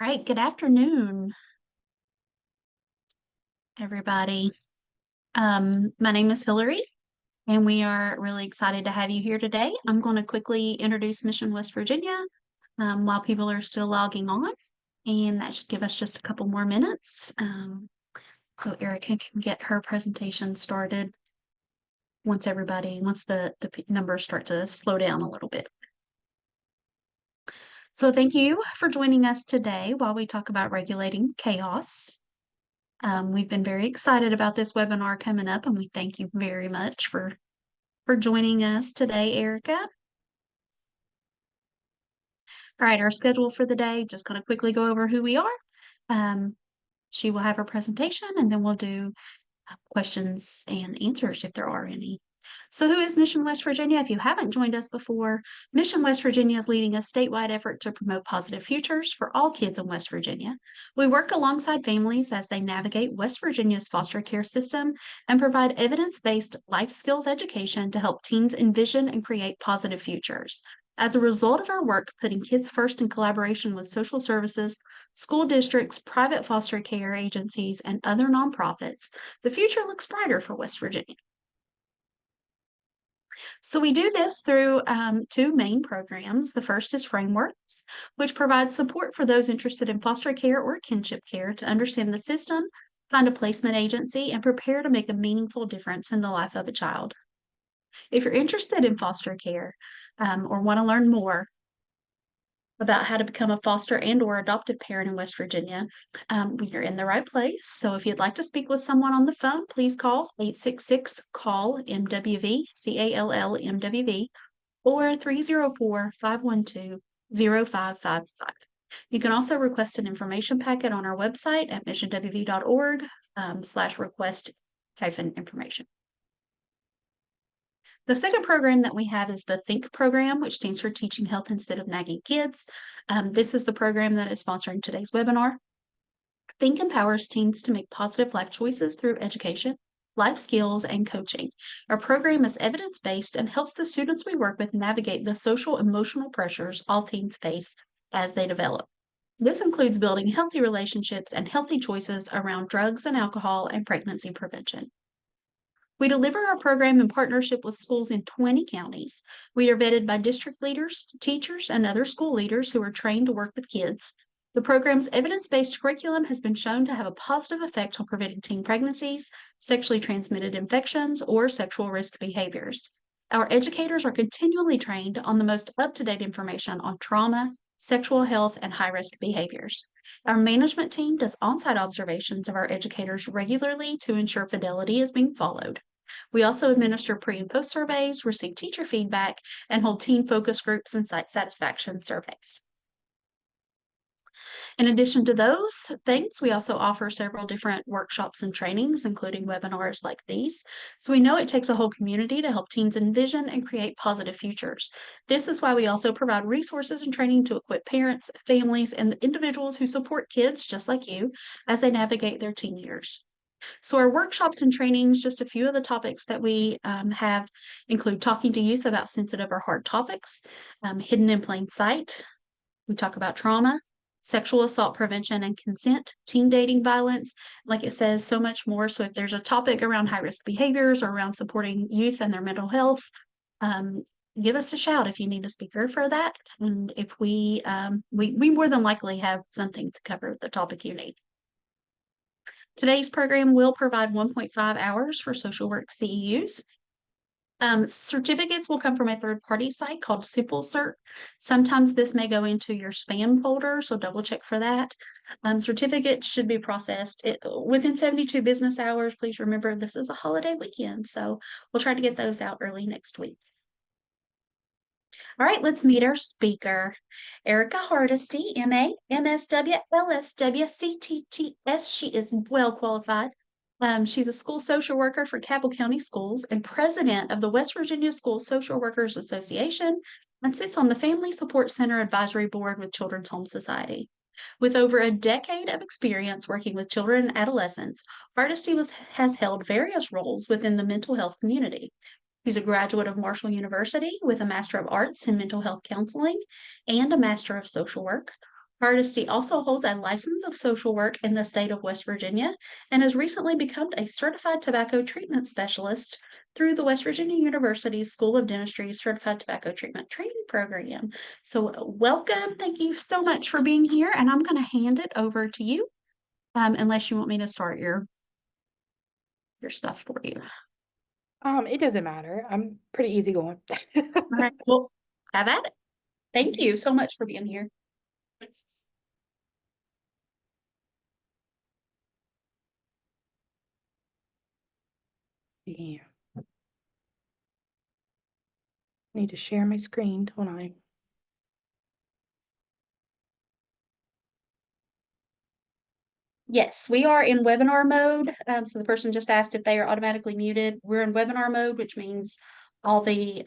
All right, good afternoon, everybody. My name is Hillary, and we are really excited to have you here today. I'm going to quickly introduce Mission West Virginia while people are still logging on, and that should give us just a couple more minutes. So Erica can get her presentation started once the numbers start to slow down a little bit. So thank you for joining us today while we talk about regulating chaos. We've been very excited about this webinar coming up, and we thank you very much for joining us today, Erica. All right, our schedule for the day, just going to quickly go over who we are. She will have her presentation, and then we'll do questions and answers if there are any. So who is Mission West Virginia? If you haven't joined us before, Mission West Virginia is leading a statewide effort to promote positive futures for all kids in West Virginia. We work alongside families as they navigate West Virginia's foster care system and provide evidence-based life skills education to help teens envision and create positive futures. As a result of our work putting kids first in collaboration with social services, school districts, private foster care agencies, and other nonprofits, the future looks brighter for West Virginia. So we do this through two main programs. The first is Frameworks, which provides support for those interested in foster care or kinship care to understand the system, find a placement agency, and prepare to make a meaningful difference in the life of a child. If you're interested in foster care or want to learn more about how to become a foster and or adopted parent in West Virginia, you're in the right place. So if you'd like to speak with someone on the phone, please call 866-CALL-MWV, CALL-MWV, or 304-512-0555. You can also request an information packet on our website at missionwv.org/request-information. The second program that we have is the THINK program, which stands for Teaching Health Instead of Nagging Kids. This is the program that is sponsoring today's webinar. THINK empowers teens to make positive life choices through education, life skills, and coaching. Our program is evidence-based and helps the students we work with navigate the social emotional pressures all teens face as they develop. This includes building healthy relationships and healthy choices around drugs and alcohol and pregnancy prevention. We deliver our program in partnership with schools in 20 counties. We are vetted by district leaders, teachers, and other school leaders who are trained to work with kids. The program's evidence-based curriculum has been shown to have a positive effect on preventing teen pregnancies, sexually transmitted infections, or sexual risk behaviors. Our educators are continually trained on the most up-to-date information on trauma, sexual health, and high-risk behaviors. Our management team does on-site observations of our educators regularly to ensure fidelity is being followed. We also administer pre- and post surveys, receive teacher feedback, and hold teen focus groups and site satisfaction surveys. In addition to those things, we also offer several different workshops and trainings, including webinars like these. So we know it takes a whole community to help teens envision and create positive futures. This is why we also provide resources and training to equip parents, families, and the individuals who support kids just like you as they navigate their teen years. So our workshops and trainings, just a few of the topics that we have include talking to youth about sensitive or hard topics, hidden in plain sight. We talk about trauma, sexual assault prevention and consent, teen dating violence, like it says, so much more. So if there's a topic around high-risk behaviors or around supporting youth and their mental health, give us a shout if you need a speaker for that. And if we more than likely have something to cover the topic you need. Today's program will provide 1.5 hours for social work CEUs. Certificates will come from a third-party site called SimpleCert. Sometimes this may go into your spam folder, so double check for that. Certificates should be processed within 72 business hours. Please remember this is a holiday weekend, so we'll try to get those out early next week. All right, let's meet our speaker. Erica Hardesty, MA, MSW, LSW, CTTS. She is well qualified. She's a school social worker for Cabell County Schools and president of the West Virginia School Social Workers Association and sits on the Family Support Center Advisory Board with Children's Home Society. With over a decade of experience working with children and adolescents, Hardesty has held various roles within the mental health community. She's a graduate of Marshall University with a Master of Arts in Mental Health Counseling and a Master of Social Work. Hardesty also holds a license of social work in the state of West Virginia and has recently become a certified tobacco treatment specialist through the West Virginia University School of Dentistry Certified Tobacco Treatment Training Program. So, welcome. Thank you so much for being here. And I'm going to hand it over to you, unless you want me to start your stuff for you. It doesn't matter. I'm pretty easygoing. All right. Well, have at it. Thank you so much for being here. Yeah. Need to share my screen, don't I? Yes, we are in webinar mode. So the person just asked if they are automatically muted. We're in webinar mode, which means all the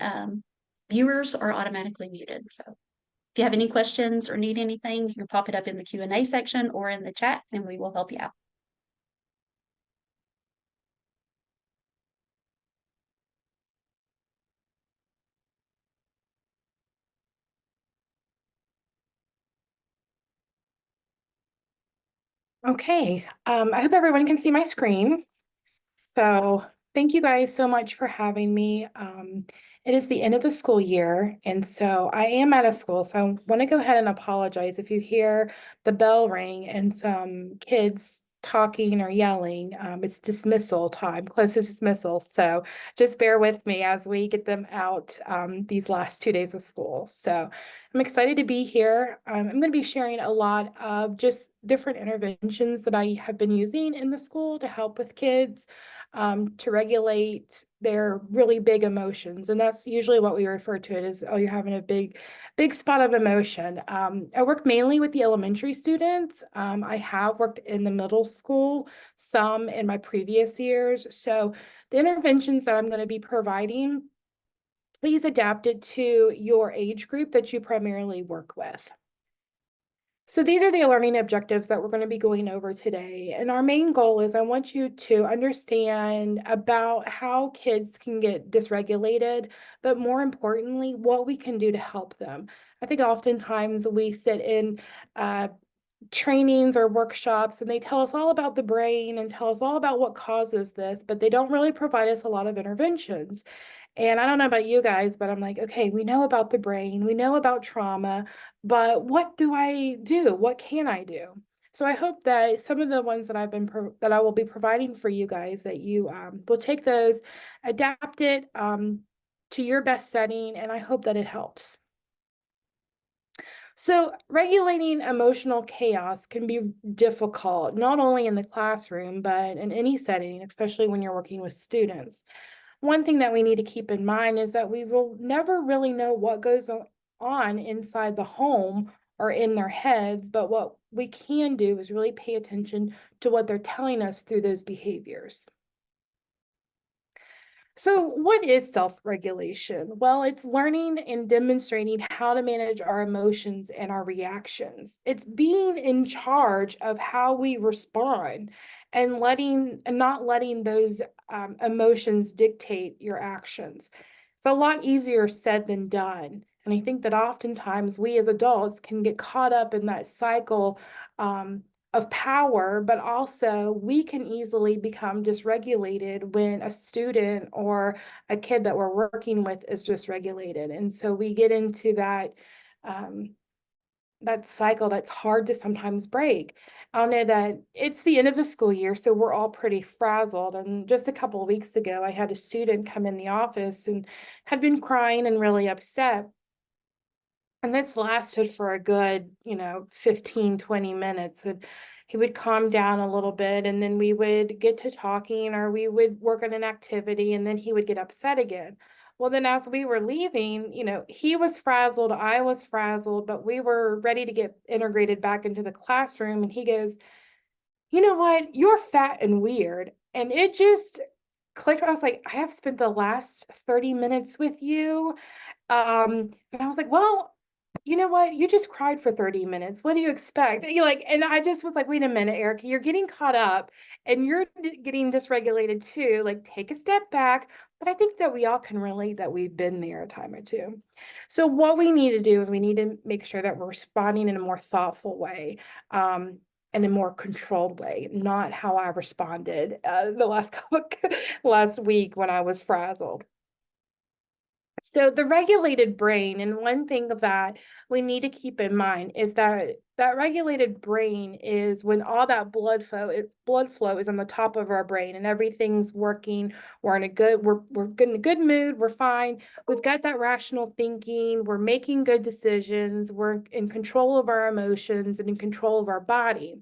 viewers are automatically muted. So if you have any questions or need anything, you can pop it up in the Q&A section or in the chat and we will help you out. Okay, I hope everyone can see my screen. So thank you guys so much for having me. It is the end of the school year, and so I am out of school. So I want to go ahead and apologize if you hear the bell ring and some kids talking or yelling. It's dismissal time, close to dismissal. So just bear with me as we get them out these last 2 days of school. So I'm excited to be here. I'm going to be sharing a lot of just different interventions that I have been using in the school to help with kids to regulate their really big emotions. And that's usually what we refer to it as, oh, you're having a big spot of emotion. I work mainly with the elementary students. I have worked in the middle school, some in my previous years. So the interventions that I'm going to be providing, please adapt it to your age group that you primarily work with. So these are the learning objectives that we're going to be going over today. And our main goal is I want you to understand about how kids can get dysregulated, but more importantly, what we can do to help them. I think oftentimes we sit in trainings or workshops and they tell us all about the brain and tell us all about what causes this, but they don't really provide us a lot of interventions. And I don't know about you guys, but I'm like, okay, we know about the brain, we know about trauma, but what do I do? What can I do? So I hope that some of the ones that that I will be providing for you guys, that you will take those, adapt it to your best setting, and I hope that it helps. So regulating emotional chaos can be difficult, not only in the classroom, but in any setting, especially when you're working with students. One thing that we need to keep in mind is that we will never really know what goes on inside the home or in their heads, but what we can do is really pay attention to what they're telling us through those behaviors. So, what is self-regulation? Well, it's learning and demonstrating how to manage our emotions and our reactions. It's being in charge of how we respond and not letting those emotions dictate your actions. It's a lot easier said than done. And I think that oftentimes we as adults can get caught up in that cycle um, of power, but also we can easily become dysregulated when a student or a kid that we're working with is dysregulated. And so we get into um, that cycle that's hard to sometimes break. I'll know that it's the end of the school year, so we're all pretty frazzled. And just a couple of weeks ago, I had a student come in the office and had been crying and really upset. And this lasted for a good, 15, 20 minutes. And he would calm down a little bit, and then we would get to talking, or we would work on an activity, and then he would get upset again. Well, then as we were leaving, he was frazzled, I was frazzled, but we were ready to get integrated back into the classroom. And he goes, you know what? You're fat and weird. And it just clicked. I was like, I have spent the last 30 minutes with you. And I was like, well, you know what? You just cried for 30 minutes. What do you expect? You like, and I just was like, wait a minute, Erica, you're getting caught up and you're getting dysregulated too, like take a step back. But I think that we all can relate that we've been there a time or two. So what we need to do is we need to make sure that we're responding in a more thoughtful way, in a more controlled way, not how I responded the last last week when I was frazzled. So the regulated brain, and one thing that we need to keep in mind is that that regulated brain is when all that blood flow is on the top of our brain and everything's working. We're good in a good mood, we're fine. We've got that rational thinking, we're making good decisions, we're in control of our emotions and in control of our body.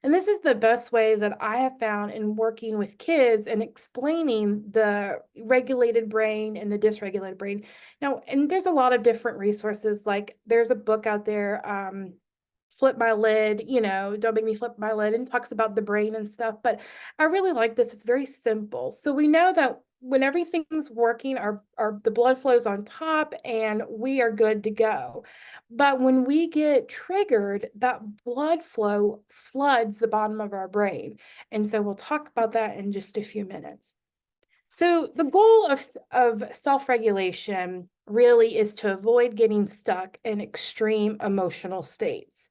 And this is the best way that I have found in working with kids and explaining the regulated brain and the dysregulated brain. Now, and there's a lot of different resources. Like there's a book out there, Flip My Lid, Don't Make Me Flip My Lid, and talks about the brain and stuff. But I really like this. It's very simple. So we know that when everything's working, our the blood flows on top and we are good to go. But when we get triggered, that blood flow floods the bottom of our brain. And so we'll talk about that in just a few minutes. So the goal of self-regulation really is to avoid getting stuck in extreme emotional states.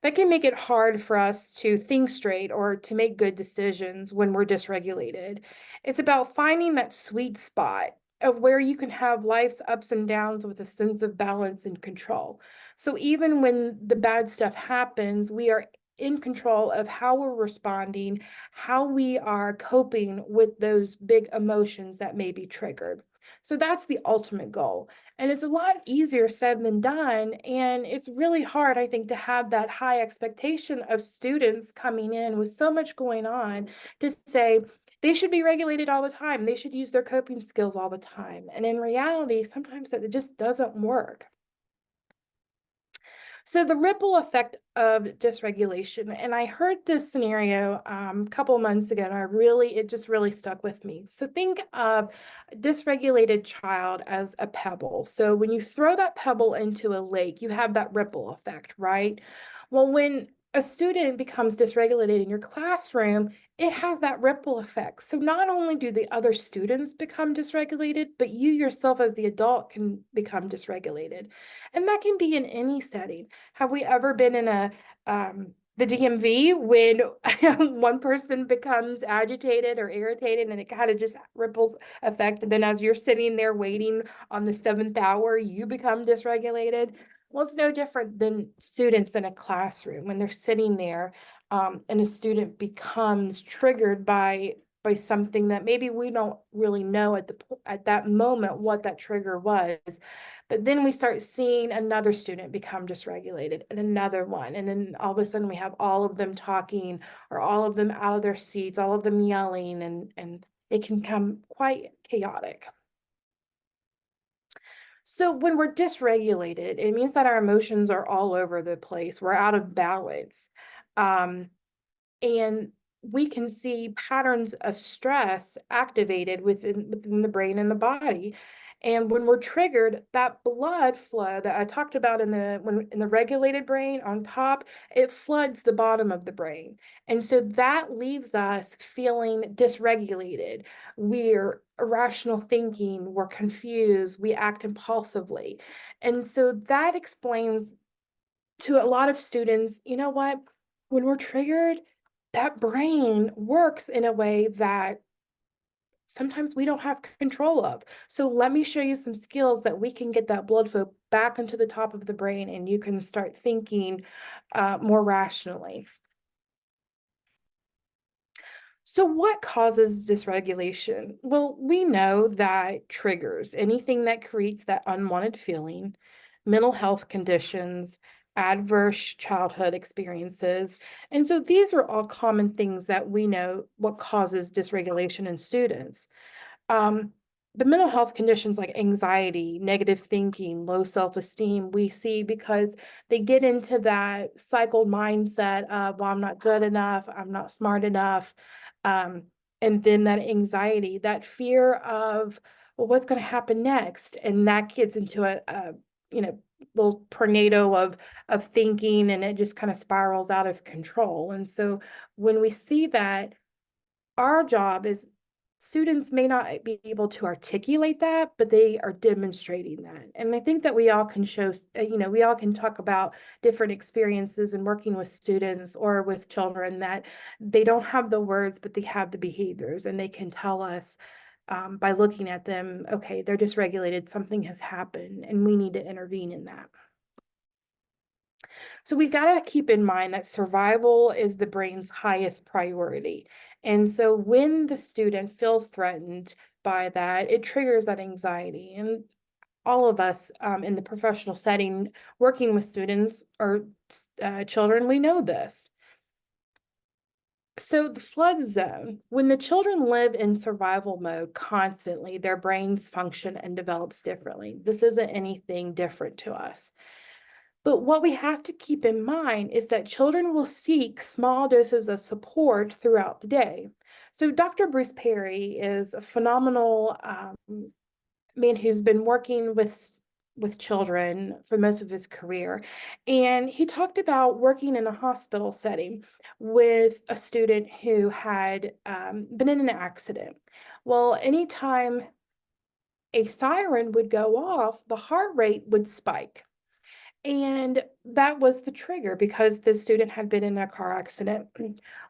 That can make it hard for us to think straight or to make good decisions when we're dysregulated. It's about finding that sweet spot of where you can have life's ups and downs with a sense of balance and control. So even when the bad stuff happens, we are in control of how we're responding, how we are coping with those big emotions that may be triggered. So that's the ultimate goal. And it's a lot easier said than done. And it's really hard, I think, to have that high expectation of students coming in with so much going on to say they should be regulated all the time. They should use their coping skills all the time. And in reality, sometimes that just doesn't work. So the ripple effect of dysregulation, and I heard this scenario a couple months ago, and it just really stuck with me. So think of a dysregulated child as a pebble. So when you throw that pebble into a lake, you have that ripple effect, right? Well, when a student becomes dysregulated in your classroom, it has that ripple effect. So not only do the other students become dysregulated, but you yourself as the adult can become dysregulated. And that can be in any setting. Have we ever been in the DMV when one person becomes agitated or irritated and it kind of just ripples effect? And then as you're sitting there waiting on the seventh hour, you become dysregulated. Well, it's no different than students in a classroom when they're sitting there, and a student becomes triggered by something that maybe we don't really know at that moment what that trigger was. But then we start seeing another student become dysregulated and another one. And then all of a sudden we have all of them talking or all of them out of their seats, all of them yelling, and it can become quite chaotic. So when we're dysregulated, it means that our emotions are all over the place. We're out of balance. Um, and we can see patterns of stress activated within the brain and the body. And when we're triggered, that blood flow that I talked about in the regulated brain on top, it floods the bottom of the brain. And so that leaves us feeling dysregulated. We're irrational thinking, we're confused, we act impulsively. And so that explains to a lot of students, you know what? When we're triggered, that brain works in a way that sometimes we don't have control of. So let me show you some skills that we can get that blood flow back into the top of the brain and you can start thinking more rationally. So what causes dysregulation? Well, we know that triggers, anything that creates that unwanted feeling, mental health conditions, adverse childhood experiences. And so these are all common things that we know what causes dysregulation in students. Um, the mental health conditions like anxiety, negative thinking, low self-esteem, we see because they get into that cycled mindset of, well, I'm not good enough, I'm not smart enough. Um, and then that anxiety, that fear of, well, what's going to happen next? And that gets into a little tornado of thinking, and it just kind of spirals out of control. And so when we see that, our job is students may not be able to articulate that, but they are demonstrating that. And I think that we all can show, we all can talk about different experiences and working with students or with children that they don't have the words, but they have the behaviors, and they can tell us by looking at them, okay, they're dysregulated, something has happened, and we need to intervene in that. So we got to keep in mind that survival is the brain's highest priority. And so when the student feels threatened by that, it triggers that anxiety. And all of us in the professional setting, working with students or children, we know this. So the flood zone, when the children live in survival mode constantly, their brains function and develops differently. This isn't anything different to us. But what we have to keep in mind is that children will seek small doses of support throughout the day. So Dr. Bruce Perry is a phenomenal man who's been working with children for most of his career. And he talked about working in a hospital setting with a student who had been in an accident. Well, anytime a siren would go off, the heart rate would spike. And that was the trigger because the student had been in a car accident.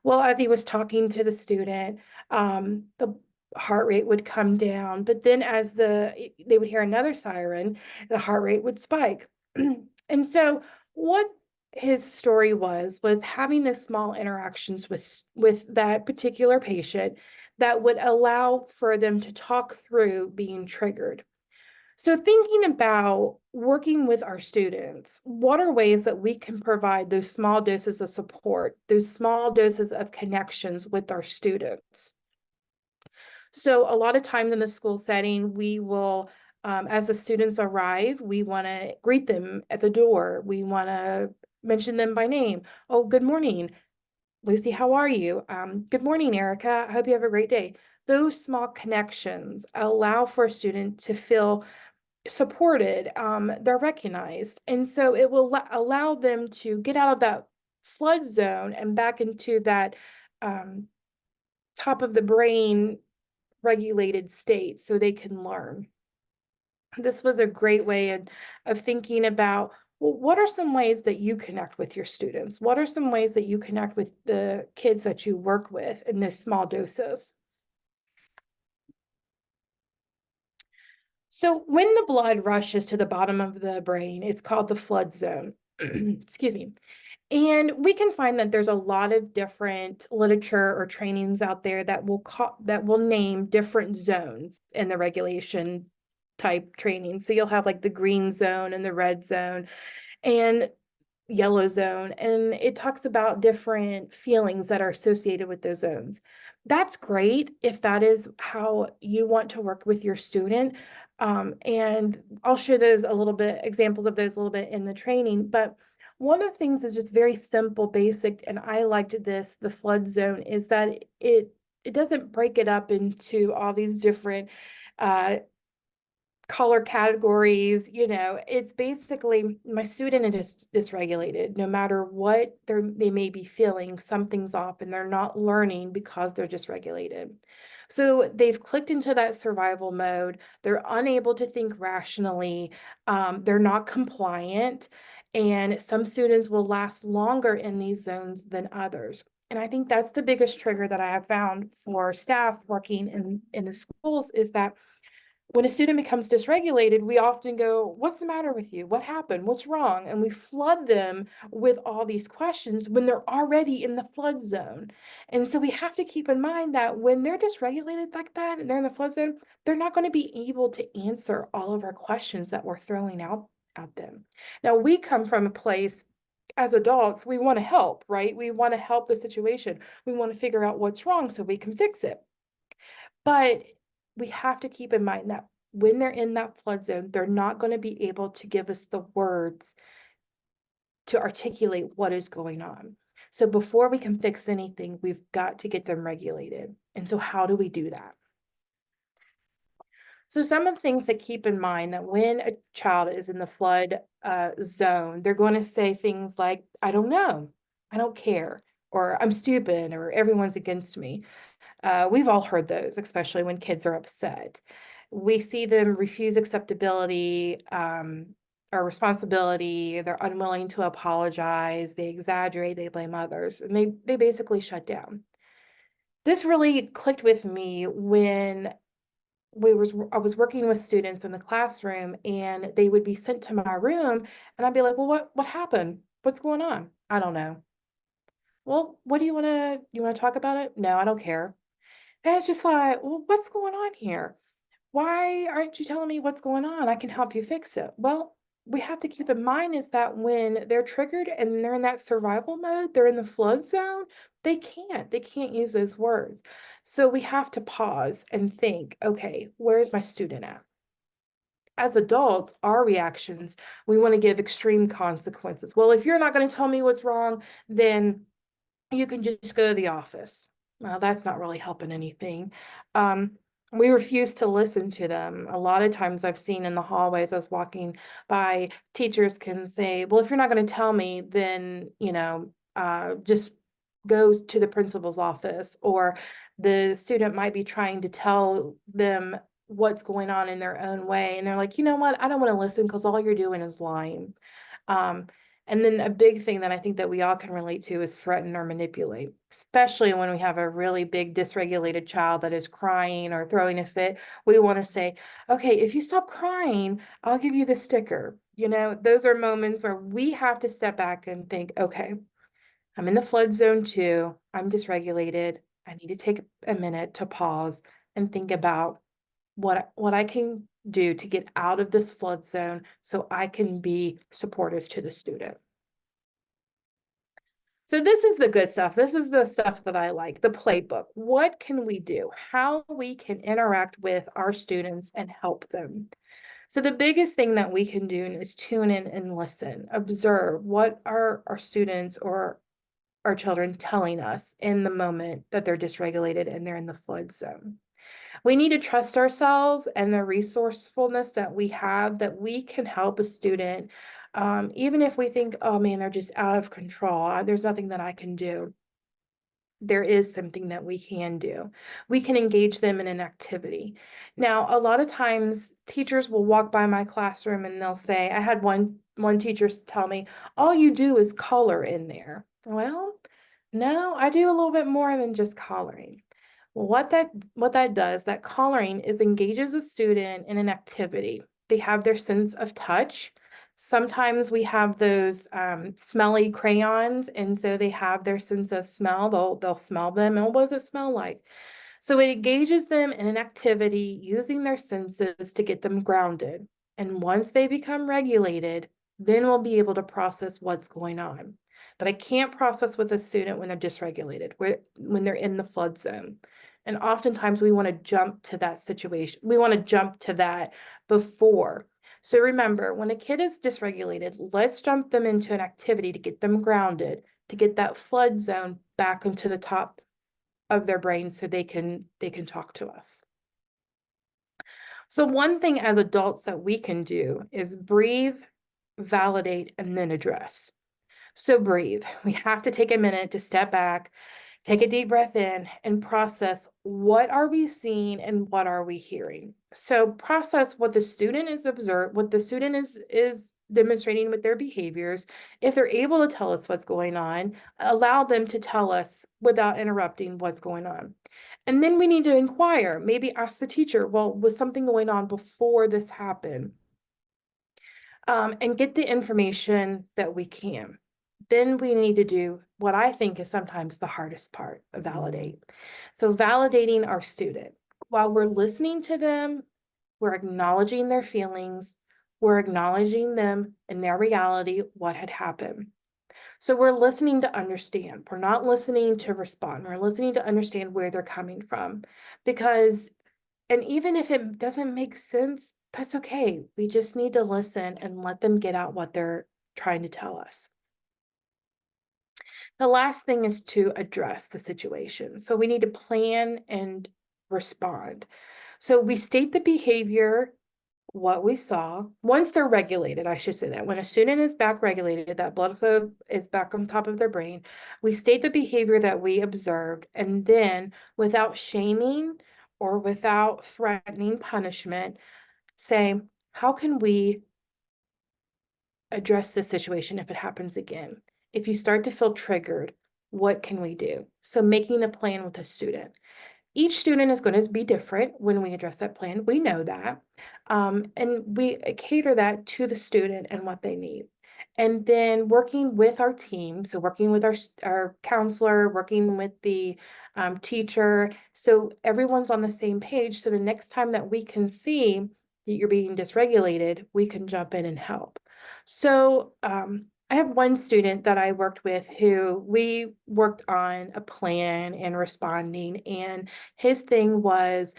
Well, as he was talking to the student, the heart rate would come down, but then as they would hear another siren, the heart rate would spike. And so what his story was having those small interactions with that particular patient that would allow for them to talk through being triggered. So thinking about working with our students, what are ways that we can provide those small doses of support, those small doses of connections with our students? So a lot of times in the school setting, we will, as the students arrive, we want to greet them at the door. We want to mention them by name. Oh, good morning, Lucy, how are you? Good morning, Erica. I hope you have a great day. Those small connections allow for a student to feel supported, they're recognized. And so it will allow them to get out of that flood zone and back into that um, top of the brain regulated state so they can learn. This was a great way of thinking about, well, what are some ways that you connect with your students? What are some ways that you connect with the kids that you work with in this small doses? So when the blood rushes to the bottom of the brain, it's called the flood zone. Excuse me. And we can find that there's a lot of different literature or trainings out there that will name different zones in the regulation type training. So you'll have like the green zone and the red zone. And yellow zone, and it talks about different feelings that are associated with those zones. That's great if that is how you want to work with your student. And I'll share those a little bit, examples of those a little bit in the training. But one of the things is just very simple, basic, and I liked this, the flood zone, is that it doesn't break it up into all these different color categories. It's basically my student is dysregulated. No matter what they may be feeling, something's off and they're not learning because they're dysregulated. So they've clicked into that survival mode. They're unable to think rationally. They're not compliant. And some students will last longer in these zones than others. And I think that's the biggest trigger that I have found for staff working in the schools is that when a student becomes dysregulated, we often go, what's the matter with you? What happened? What's wrong? And we flood them with all these questions when they're already in the flood zone. And so we have to keep in mind that when they're dysregulated like that and they're in the flood zone, they're not going to be able to answer all of our questions that we're throwing out at them. Now, we come from a place as adults, we want to help, right? We want to help the situation. We want to figure out what's wrong so we can fix it. But we have to keep in mind that when they're in that flood zone, they're not going to be able to give us the words to articulate what is going on. So before we can fix anything, we've got to get them regulated. And so how do we do that? So some of the things to keep in mind that when a child is in the flood zone, they're going to say things like, I don't know, I don't care, or I'm stupid, or everyone's against me. We've all heard those, especially when kids are upset. We see them refuse acceptability, or responsibility. They're unwilling to apologize. They exaggerate. They blame others, and they basically shut down. This really clicked with me when I was working with students in the classroom, and they would be sent to my room, and I'd be like, "Well, what happened? What's going on?" "I don't know." "Well, what do you want to talk about it?" "No, I don't care." And it's just like, well, what's going on here? Why aren't you telling me what's going on? I can help you fix it. Well, we have to keep in mind is that when they're triggered and they're in that survival mode, they're in the flood zone, they can't use those words. So we have to pause and think, okay, where's my student at? As adults, our reactions, we want to give extreme consequences. Well, if you're not going to tell me what's wrong, then you can just go to the office. Well, that's not really helping anything. Um, we refuse to listen to them. A lot of times I've seen in the hallways, I was walking by, teachers can say, well, if you're not going to tell me, then, just go to the principal's office, or the student might be trying to tell them what's going on in their own way. And they're like, you know what? I don't want to listen because all you're doing is lying. Um, and then a big thing that I think that we all can relate to is threaten or manipulate, especially when we have a really big dysregulated child that is crying or throwing a fit. We want to say, okay, if you stop crying, I'll give you the sticker. Those are moments where we have to step back and think, okay, I'm in the flood zone too. I'm dysregulated. I need to take a minute to pause and think about what I can do to get out of this flood zone so I can be supportive to the student. So this is the good stuff. This is the stuff that I like, the playbook. What can we do? How we can interact with our students and help them. So the biggest thing that we can do is tune in and listen, observe what are our students or our children telling us in the moment that they're dysregulated and they're in the flood zone. We need to trust ourselves and the resourcefulness that we have, that we can help a student, even if we think, oh man, they're just out of control. There's nothing that I can do. There is something that we can do. We can engage them in an activity. Now, a lot of times teachers will walk by my classroom and they'll say, I had one teacher tell me, all you do is color in there. Well, no, I do a little bit more than just coloring. What that does, that coloring is engages a student in an activity. They have their sense of touch. Sometimes we have those smelly crayons, and so they have their sense of smell. They'll smell them, and what does it smell like? So it engages them in an activity using their senses to get them grounded. And once they become regulated, then we'll be able to process what's going on. But I can't process with a student when they're dysregulated, when they're in the flood zone. And oftentimes we want to jump to that situation. We want to jump to that before. So remember, when a kid is dysregulated, let's jump them into an activity to get them grounded, to get that flood zone back into the top of their brain so they can talk to us. So one thing as adults that we can do is breathe, validate, and then address. So breathe. We have to take a minute to step back, take a deep breath in, and process what are we seeing and what are we hearing. So process what the student is observed, what the student is demonstrating with their behaviors. If they're able to tell us what's going on, allow them to tell us without interrupting what's going on. And then we need to inquire, maybe ask the teacher, well, was something going on before this happened? And get the information that we can. Then we need to do what I think is sometimes the hardest part, validate. So validating our student. While we're listening to them, we're acknowledging their feelings, we're acknowledging them in their reality, what had happened. So we're listening to understand. We're not listening to respond. We're listening to understand where they're coming from. Because, and even if it doesn't make sense, that's okay. We just need to listen and let them get out what they're trying to tell us. The last thing is to address the situation. So we need to plan and respond. So we state the behavior, what we saw, once they're regulated, I should say that when a student is back regulated, that blood flow is back on top of their brain, we state the behavior that we observed, and then without shaming or without threatening punishment, say, how can we address this situation if it happens again? If you start to feel triggered, what can we do? So making a plan with a student. Each student is going to be different when we address that plan. We know that. And we cater that to the student and what they need. And then working with our team, so working with our counselor, working with the teacher, so everyone's on the same page. So the next time that we can see that you're being dysregulated, we can jump in and help. So I have one student that I worked with who we worked on a plan and responding, and his thing was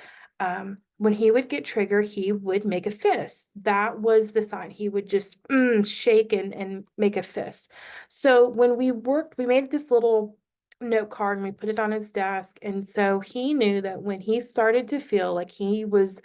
when he would get triggered, he would make a fist. That was the sign. He would just shake and make a fist. So when we worked, we made this little note card and we put it on his desk. And so he knew that when he started to feel like he was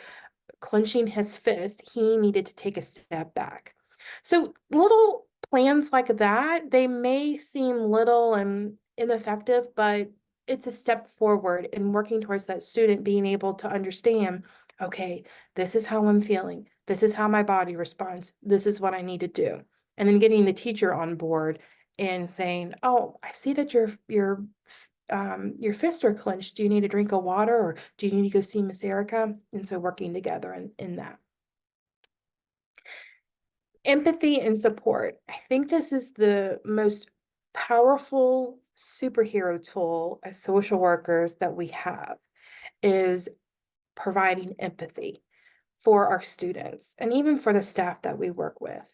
clenching his fist, he needed to take a step back. So little plans like that, they may seem little and ineffective, but it's a step forward in working towards that student being able to understand, okay, this is how I'm feeling. This is how my body responds. This is what I need to do. And then getting the teacher on board and saying, oh, I see that your fists are clenched. Do you need a drink of water, or do you need to go see Miss Erica? And so working together in that. Empathy and support. I think this is the most powerful superhero tool as social workers that we have, is providing empathy for our students and even for the staff that we work with.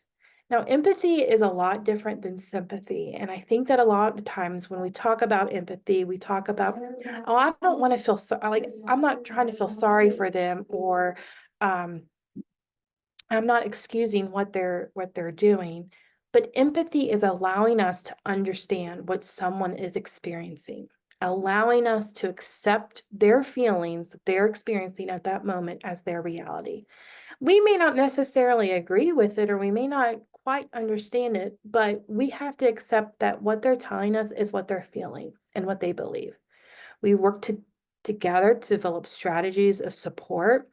Now, empathy is a lot different than sympathy. And I think that a lot of times when we talk about empathy, we talk about, oh, I don't want to feel so, like, I'm not trying to feel sorry for them, or I'm not excusing what they're doing. But empathy is allowing us to understand what someone is experiencing, allowing us to accept their feelings that they're experiencing at that moment as their reality. We may not necessarily agree with it, or we may not quite understand it, but we have to accept that what they're telling us is what they're feeling and what they believe. We work together to develop strategies of support.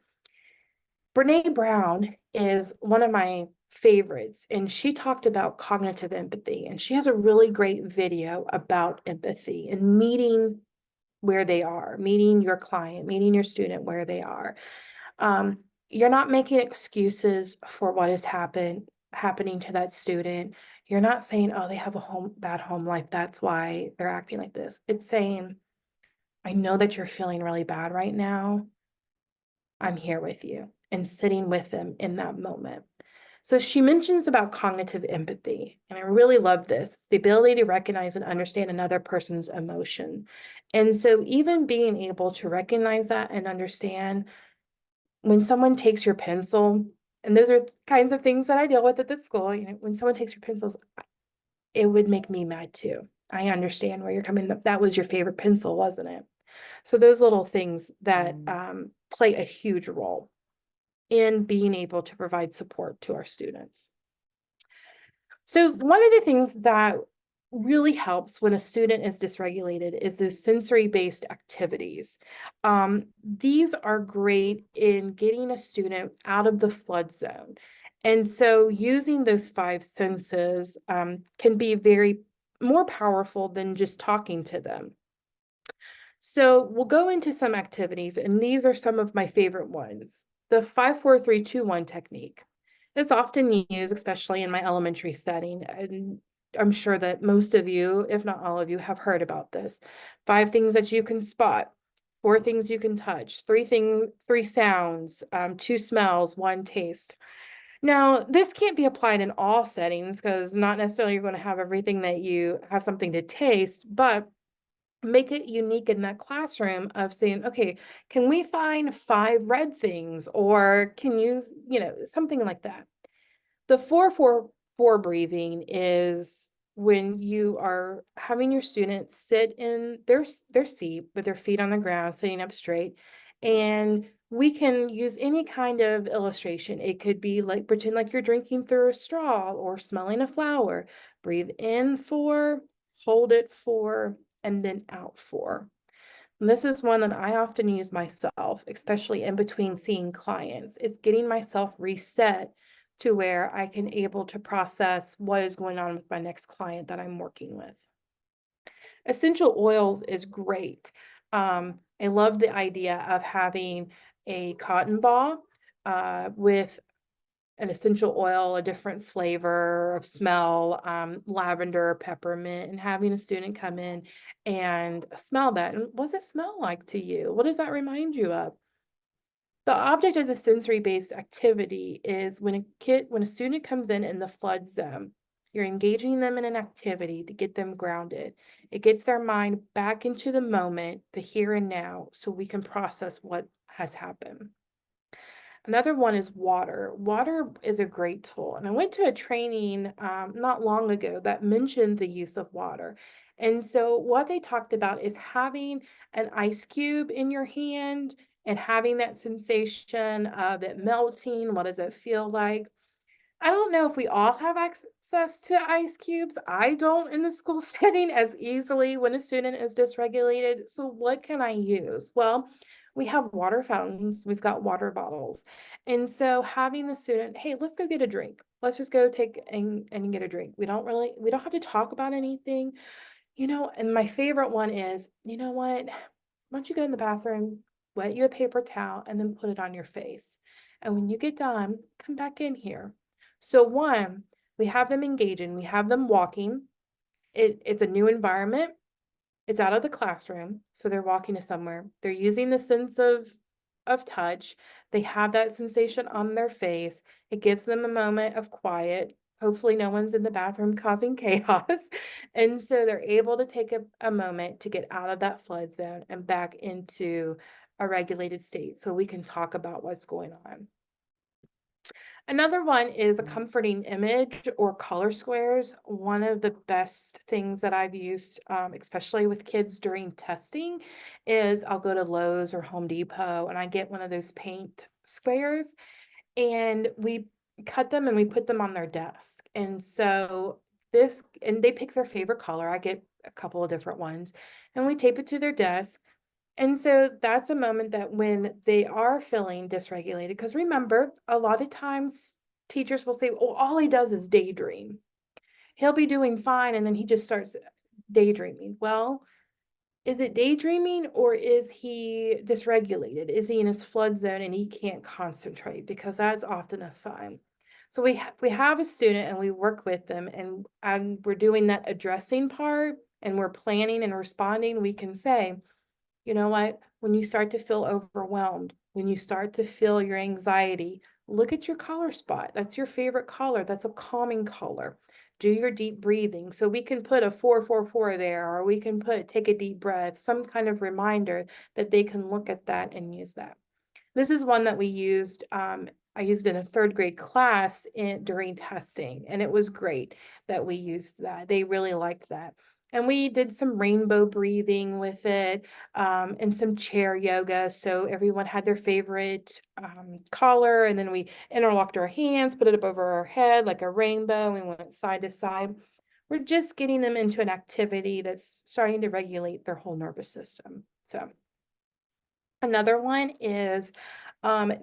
Brene Brown is one of my favorites, and she talked about cognitive empathy, and she has a really great video about empathy and meeting where they are, meeting your client, meeting your student where they are. You're not making excuses for what has happening to that student. You're not saying, oh, they have a bad home life, that's why they're acting like this. It's saying, I know that you're feeling really bad right now. I'm here with you, and sitting with them in that moment. So she mentions about cognitive empathy, and I really love this, the ability to recognize and understand another person's emotion. And so even being able to recognize that and understand when someone takes your pencil, and those are kinds of things that I deal with at the school, when someone takes your pencils, it would make me mad too. I understand where you're coming. That was your favorite pencil, wasn't it? So those little things that play a huge role in being able to provide support to our students. So one of the things that really helps when a student is dysregulated is the sensory-based activities. These are great in getting a student out of the flood zone. And so using those five senses can be very more powerful than just talking to them. So we'll go into some activities, and these are some of my favorite ones. The 5-4-3-2-1 technique is often used, especially in my elementary setting, and I'm sure that most of you, if not all of you, have heard about this. 5 things that you can spot, 4 things you can touch, 3 sounds, 2 smells, 1 taste. Now, this can't be applied in all settings, because not necessarily you're going to have everything that you have something to taste, but make it unique in that classroom of saying, okay, can we find 5 red things, or can something like that. The 4-4-4 breathing is when you are having your students sit in their seat with their feet on the ground, sitting up straight, and we can use any kind of illustration. It could be like pretend like you're drinking through a straw or smelling a flower. Breathe in 4, hold it 4, and then out 4. And this is one that I often use myself, especially in between seeing clients. It's getting myself reset to where I can able to process what is going on with my next client that I'm working with. Essential oils is great. I love the idea of having a cotton ball with an essential oil, a different flavor of smell, lavender, peppermint, and having a student come in and smell that. And what does it smell like to you? What does that remind you of? The object of the sensory-based activity is when a student comes in the flood zone, you're engaging them in an activity to get them grounded. It gets their mind back into the moment, the here and now, so we can process what has happened. Another one is water. Water is a great tool. And I went to a training not long ago that mentioned the use of water. And so, what they talked about is having an ice cube in your hand and having that sensation of it melting. What does it feel like? I don't know if we all have access to ice cubes. I don't in the school setting as easily when a student is dysregulated. So what can I use? Well, we have water fountains, we've got water bottles. And so having the student, hey, let's go get a drink. Let's just go take and get a drink. We don't have to talk about anything. And my favorite one is, you know what? Why don't you go in the bathroom, wet you a paper towel, and then put it on your face. And when you get done, come back in here. So one, we have them engaging, we have them walking. It's a new environment. It's out of the classroom, so they're walking to somewhere. They're using the sense of touch. They have that sensation on their face. It gives them a moment of quiet. Hopefully no one's in the bathroom causing chaos. And so they're able to take a moment to get out of that flood zone and back into a regulated state so we can talk about what's going on. Another one is a comforting image or color squares. One of the best things that I've used, especially with kids during testing, is I'll go to Lowe's or Home Depot and I get one of those paint squares and we cut them and we put them on their desk. And they pick their favorite color. I get a couple of different ones and we tape it to their desk. And so that's a moment that when they are feeling dysregulated, because remember, a lot of times teachers will say, oh, all he does is daydream. He'll be doing fine and then he just starts daydreaming. Well, is it daydreaming or is he dysregulated? Is he in his flood zone and he can't concentrate? Because that's often a sign. So we have a student and we work with them and we're doing that addressing part and we're planning and responding. We can say, you know what? When you start to feel overwhelmed, when you start to feel your anxiety, look at your color spot. That's your favorite color. That's a calming color. Do your deep breathing. So we can put a 444 there, or we can put take a deep breath, some kind of reminder that they can look at that and use that. This is one that we used. I used in a third grade class during testing, and it was great that we used that. They really liked that. And we did some rainbow breathing with it and some chair yoga. So everyone had their favorite color, and then we interlocked our hands, put it up over our head like a rainbow, and we went side to side. We're just getting them into an activity that's starting to regulate their whole nervous system. So another one is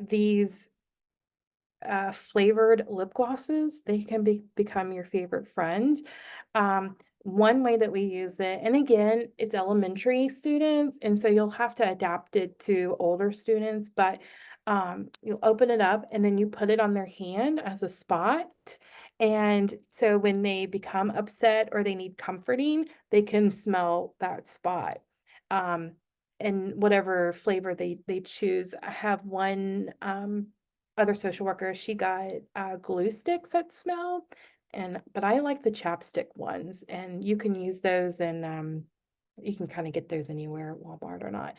these flavored lip glosses. They can become your favorite friend. One way that we use it, and again, it's elementary students, and so you'll have to adapt it to older students, but you'll open it up and then you put it on their hand as a spot. And so when they become upset or they need comforting, they can smell that spot. Um, and whatever flavor they choose. I have one other social worker, she got glue sticks that smell, but I like the chapstick ones, and you can use those, and you can kind of get those anywhere, Walmart or not.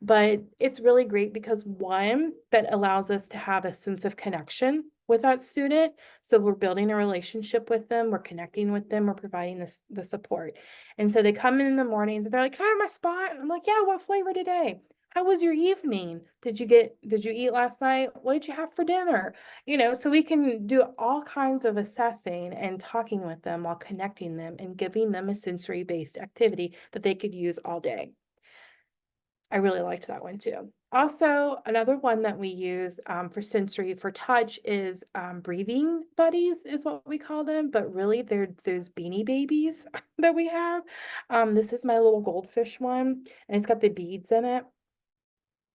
But it's really great because one, that allows us to have a sense of connection with that student. So we're building a relationship with them, we're connecting with them, we're providing the support. And so they come in the mornings and they're like, can I have my spot? And I'm like, yeah, what flavor today? How was your evening? Did you eat last night? What did you have for dinner? So we can do all kinds of assessing and talking with them while connecting them and giving them a sensory-based activity that they could use all day. I really liked that one too. Also, another one that we use for sensory, for touch is breathing buddies is what we call them, but really they're those beanie babies that we have. This is my little goldfish one, and it's got the beads in it.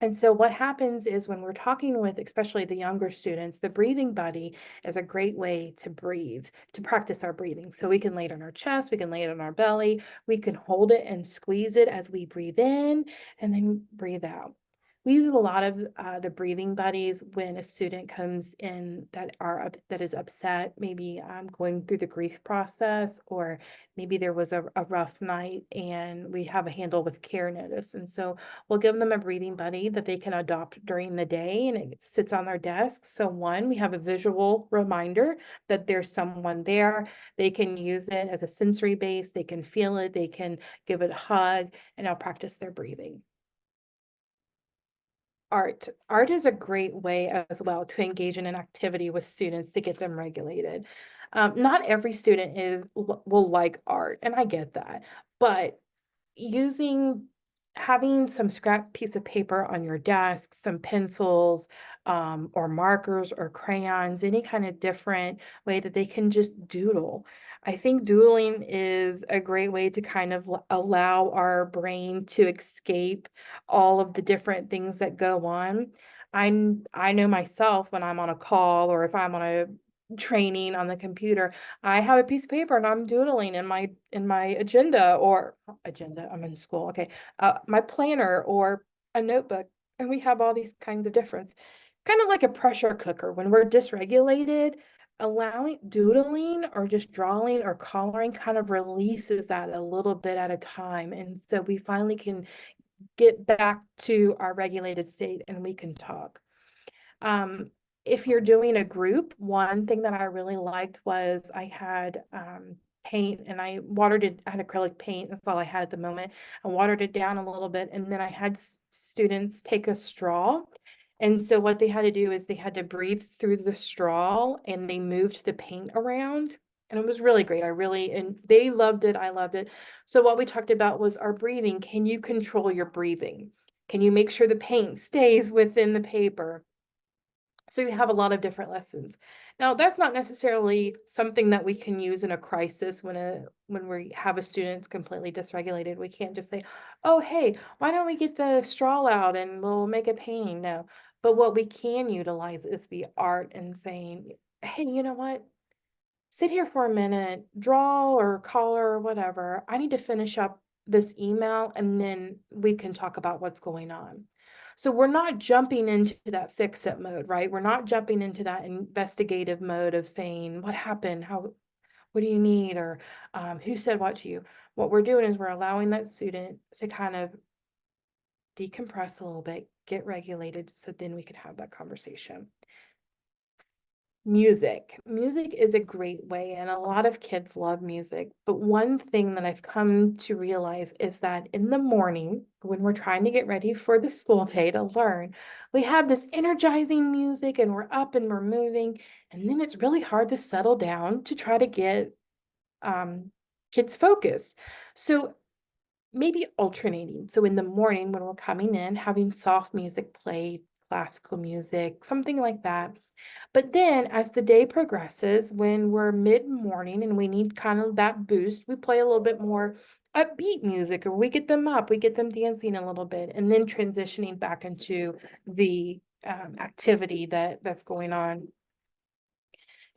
And so what happens is when we're talking with, especially the younger students, the breathing buddy is a great way to breathe, to practice our breathing. So we can lay it on our chest, we can lay it on our belly, we can hold it and squeeze it as we breathe in and then breathe out. We use a lot of the breathing buddies when a student comes in that is upset, maybe going through the grief process, or maybe there was a rough night and we have a handle with care notice. And so we'll give them a breathing buddy that they can adopt during the day, and it sits on their desk. So one, we have a visual reminder that there's someone there. They can use it as a sensory base. They can feel it. They can give it a hug, and I'll practice their breathing. Art. Art is a great way as well to engage in an activity with students to get them regulated. Not every student will like art, and I get that, but using having some scrap piece of paper on your desk, some pencils, or markers or crayons, any kind of different way that they can just doodle. I think doodling is a great way to kind of allow our brain to escape all of the different things that go on. I know myself when I'm on a call or if I'm on a training on the computer, I have a piece of paper and I'm doodling in my agenda or agenda, I'm in school, okay, my planner or a notebook, and we have all these kinds of difference. Kind of like a pressure cooker. When we're dysregulated, allowing doodling or just drawing or coloring kind of releases that a little bit at a time. And so we finally can get back to our regulated state and we can talk. Um, if you're doing a group, one thing that I really liked was I had paint and I watered it, I had acrylic paint, that's all I had at the moment. I watered it down a little bit, and then I had students take a straw. And so what they had to do is they had to breathe through the straw and they moved the paint around. And it was really great. And they loved it. I loved it. So what we talked about was our breathing. Can you control your breathing? Can you make sure the paint stays within the paper? So you have a lot of different lessons. Now, that's not necessarily something that we can use in a crisis when we have a student completely dysregulated. We can't just say, "Oh, hey, why don't we get the straw out and we'll make a painting?" No. But what we can utilize is the art and saying, "Hey, you know what? Sit here for a minute, draw or color or whatever. I need to finish up this email and then we can talk about what's going on." So we're not jumping into that fix it mode, right? We're not jumping into that investigative mode of saying, what happened? What do you need? Or who said what to you? What we're doing is we're allowing that student to kind of decompress a little bit, get regulated, so then we can have that conversation. Music. Music is a great way, and a lot of kids love music. But one thing that I've come to realize is that in the morning, when we're trying to get ready for the school day to learn, we have this energizing music and we're up and we're moving. And then it's really hard to settle down to try to get um, kids focused. So maybe alternating. So in the morning, when we're coming in, having soft music play, classical music, something like that. But then as the day progresses, when we're mid-morning and we need kind of that boost, we play a little bit more upbeat music, or we get them up, we get them dancing a little bit, and then transitioning back into the activity that's going on.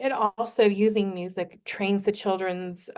It also, using music, trains the children's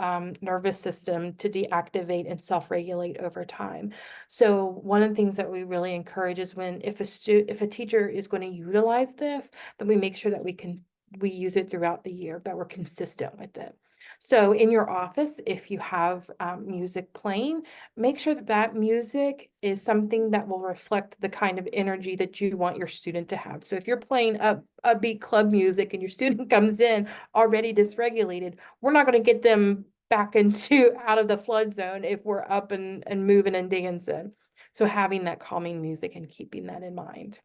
nervous system to deactivate and self-regulate over time. So one of the things that we really encourage is if a teacher is going to utilize this, then we make sure that we use it throughout the year, that we're consistent with it. So in your office, if you have music playing, make sure that that music is something that will reflect the kind of energy that you want your student to have. So if you're playing upbeat club music and your student comes in already dysregulated, we're not going to get them back into out of the flood zone if we're up and moving and dancing. So having that calming music and keeping that in mind.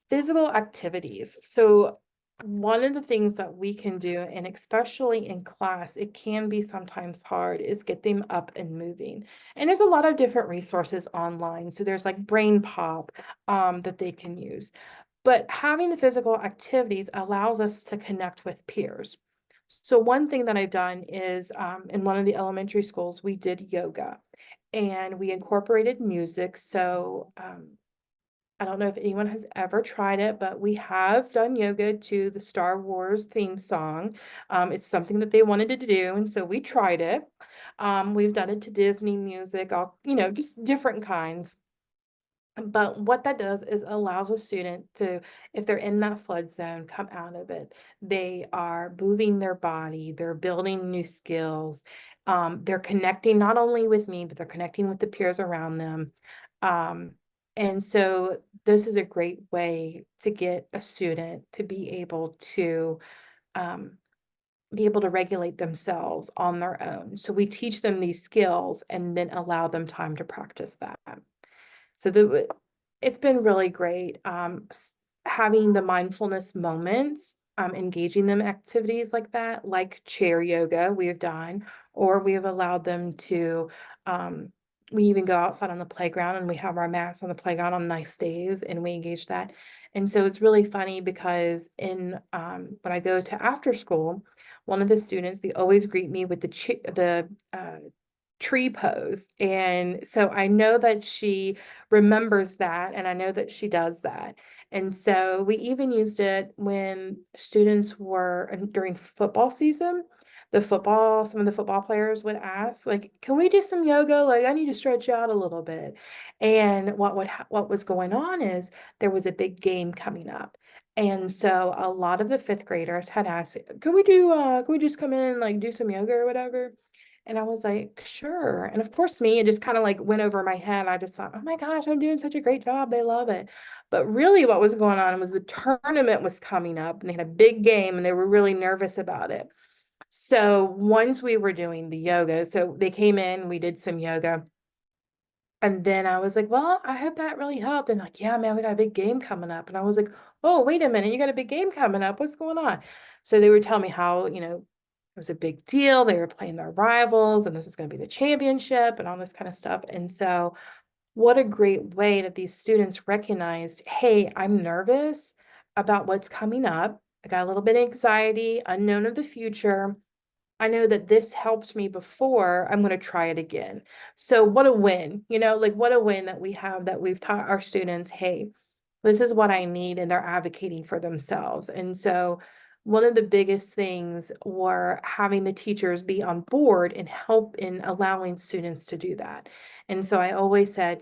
Physical activities. So one of the things that we can do, and especially in class, it can be sometimes hard, is get them up and moving. And there's a lot of different resources online. So there's like Brain Pop that they can use. But having the physical activities allows us to connect with peers. So one thing that I've done is in one of the elementary schools, we did yoga and we incorporated music. So I don't know if anyone has ever tried it, but we have done yoga to the Star Wars theme song. It's something that they wanted to do, and so we tried it. We've done it to Disney music, all, just different kinds. But what that does is allows a student to, if they're in that flood zone, come out of it. They are moving their body, they're building new skills. They're connecting not only with me, but they're connecting with the peers around them. Um, and so this is a great way to get a student to um, be able to regulate themselves on their own. So we teach them these skills and then allow them time to practice that. So it's been really great having the mindfulness moments, engaging them in activities like that, like chair yoga we have done, or we have allowed them to, we even go outside on the playground and we have our mats on the playground on nice days and we engage that. And so it's really funny because when I go to after school, one of the students, they always greet me with the tree pose. And so I know that she remembers that, and I know that she does that. And so we even used it when students were during football season. Some of the football players would ask, like, can we do some yoga? Like, I need to stretch out a little bit. And what was going on is there was a big game coming up. And so a lot of the fifth graders had asked, can we just come in and like do some yoga or whatever? And I was like, sure. And of course, it just kind of like went over my head. I just thought, oh my gosh, I'm doing such a great job. They love it. But really, what was going on was the tournament was coming up and they had a big game and they were really nervous about it. So once we were doing the yoga, so they came in, we did some yoga. And then I was like, well, I hope that really helped. And like, yeah, man, we got a big game coming up. And I was like, oh, wait a minute, you got a big game coming up. What's going on? So they were telling me how, it was a big deal. They were playing their rivals and this is going to be the championship and all this kind of stuff. And so what a great way that these students recognized, hey, I'm nervous about what's coming up. I got a little bit of anxiety, unknown of the future. I know that this helped me before, I'm going to try it again. So what a win, like what a win that we have, that we've taught our students, hey, this is what I need, and they're advocating for themselves. And so one of the biggest things were having the teachers be on board and help in allowing students to do that. And so I always said,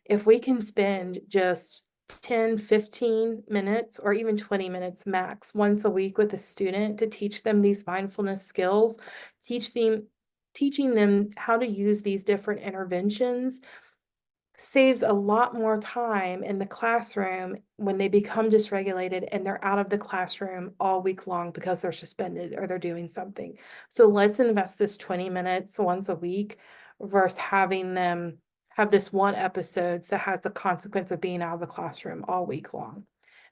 if we can spend just 10, 15 minutes or even 20 minutes max once a week with a student to teach them these mindfulness skills, teaching them how to use these different interventions saves a lot more time in the classroom when they become dysregulated and they're out of the classroom all week long because they're suspended or they're doing something. So let's invest this 20 minutes once a week versus having them have this one episode that has the consequence of being out of the classroom all week long.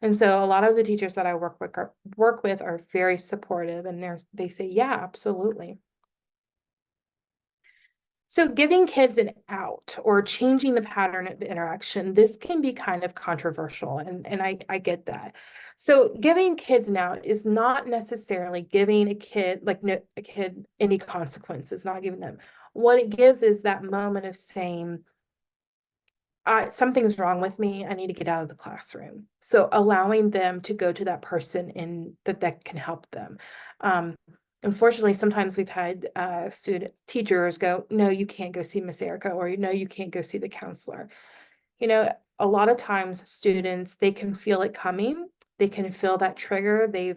And so a lot of the teachers that I work with are very supportive, and they say, yeah, absolutely. So giving kids an out or changing the pattern of interaction, this can be kind of controversial, and I get that. So giving kids an out is not necessarily giving a kid, like no, a kid any consequences, not giving them. What it gives is that moment of saying, something's wrong with me. I need to get out of the classroom. So allowing them to go to that person and that can help them. Um, Unfortunately, sometimes we've had teachers go, no, you can't go see Miss Erica, or no, you can't go see the counselor. A lot of times students, they can feel it coming. They can feel that trigger. They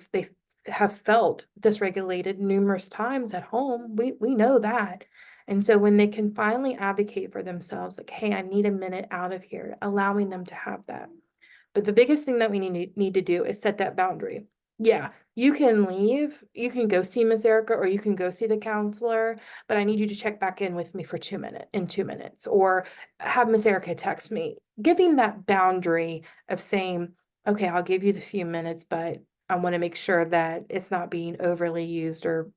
have felt dysregulated numerous times at home. We know that. And so when they can finally advocate for themselves, like, hey, I need a minute out of here, allowing them to have that. But the biggest thing that we need to do is set that boundary. Yeah, you can leave. You can go see Miss Erica or you can go see the counselor, but I need you to check back in with me for 2 minutes, or have Miss Erica text me. Giving that boundary of saying, okay, I'll give you the few minutes, but I want to make sure that it's not being overly used or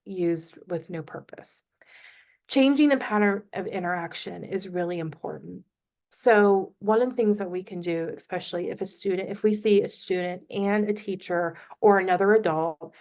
used with no purpose. Changing the pattern of interaction is really important. So one of the things that we can do, especially if we see a student and a teacher or another adult